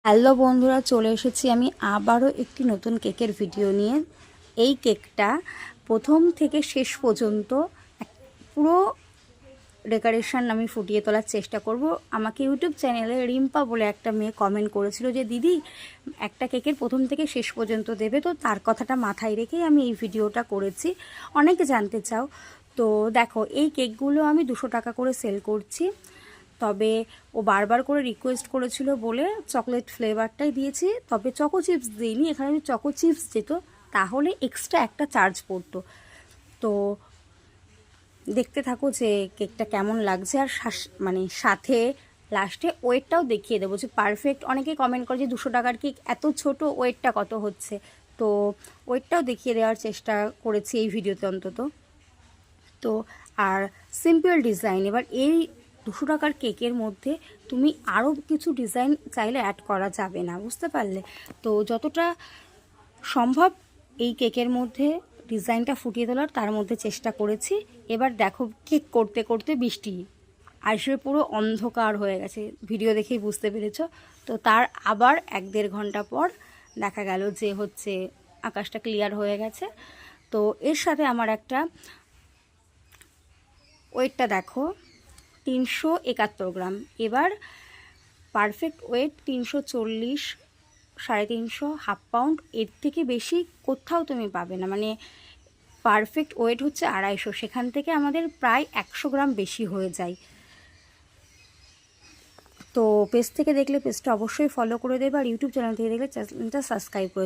Hello বন্ধুরা, চলে এসেছি আমি আবারও একটি নতুন কেকের ভিডিও নিয়ে। এই কেকটা প্রথম থেকে শেষ পর্যন্ত পুরো ডেকোরেশন আমি ফুটিয়ে তোলার চেষ্টা করব। আমাকে ইউটিউব চ্যানেলে রিম্পা বলে একটা মেয়ে কমেন্ট করেছিল যে দিদি একটা কেকের প্রথম থেকে শেষ পর্যন্ত দেবে, তো তার কথাটা মাথায় রেখেই আমি এই ভিডিওটা করেছি। অনেকে জানতে চাও, তো দেখো এই কেকগুলো আমি 200 টাকা করে সেল করছি। তবে ও বারবার করে রিকোয়েস্ট করেছিল বলে চকলেট ফ্লেভারটাই দিয়েছি, তবে চকো চিপস দিইনি। এখানে যদি চকো চিপস যেত তাহলে এক্সট্রা একটা চার্জ পড়তো। তো দেখতে থাকো যে কেকটা কেমন লাগছে, আর সাথে লাস্টে ওয়েটটাও দেখিয়ে দেবো যে পারফেক্ট। অনেকে কমেন্ট করে যে 200 টাকার কেক এত ছোট, ওয়েটটা কত হচ্ছে, তো ওয়েটটাও দেখিয়ে দেওয়ার চেষ্টা করেছি এই ভিডিওতে অন্তত। তো আর সিম্পল ডিজাইন, এবার এই 200 টাকার কেকের মধ্যে তুমি আরও কিছু ডিজাইন চাইলে অ্যাড করা যাবে না, বুঝতে পারলে? তো যতটা সম্ভব এই কেকের মধ্যে ডিজাইনটা ফুটিয়ে তোলার তার মধ্যে চেষ্টা করেছি। এবার দেখো কেক করতে করতে বৃষ্টি আসবে, পুরো অন্ধকার হয়ে গেছে, ভিডিও দেখেই বুঝতে পেরেছ। তো তার আবার 1-1.5 ঘন্টা পর দেখা গেল যে হচ্ছে আকাশটা ক্লিয়ার হয়ে গেছে। তো এর সাথে আমার একটা ওয়েটটা দেখো 371 গ্রাম। এবার পারফেক্ট ওয়েট 340, 350, হাফ পাউন্ড, এর থেকে বেশি কোথাও তুমি পাবে না। মানে পারফেক্ট ওয়েট হচ্ছে 250, সেখান থেকে আমাদের প্রায় 100 গ্রাম বেশি হয়ে যায়। তো পেজ থেকে দেখলে পেজটা অবশ্যই ফলো করে দেবে, আর ইউটিউব চ্যানেল থেকে দেখলে চ্যানেলটা সাবস্ক্রাইব করে দেবে।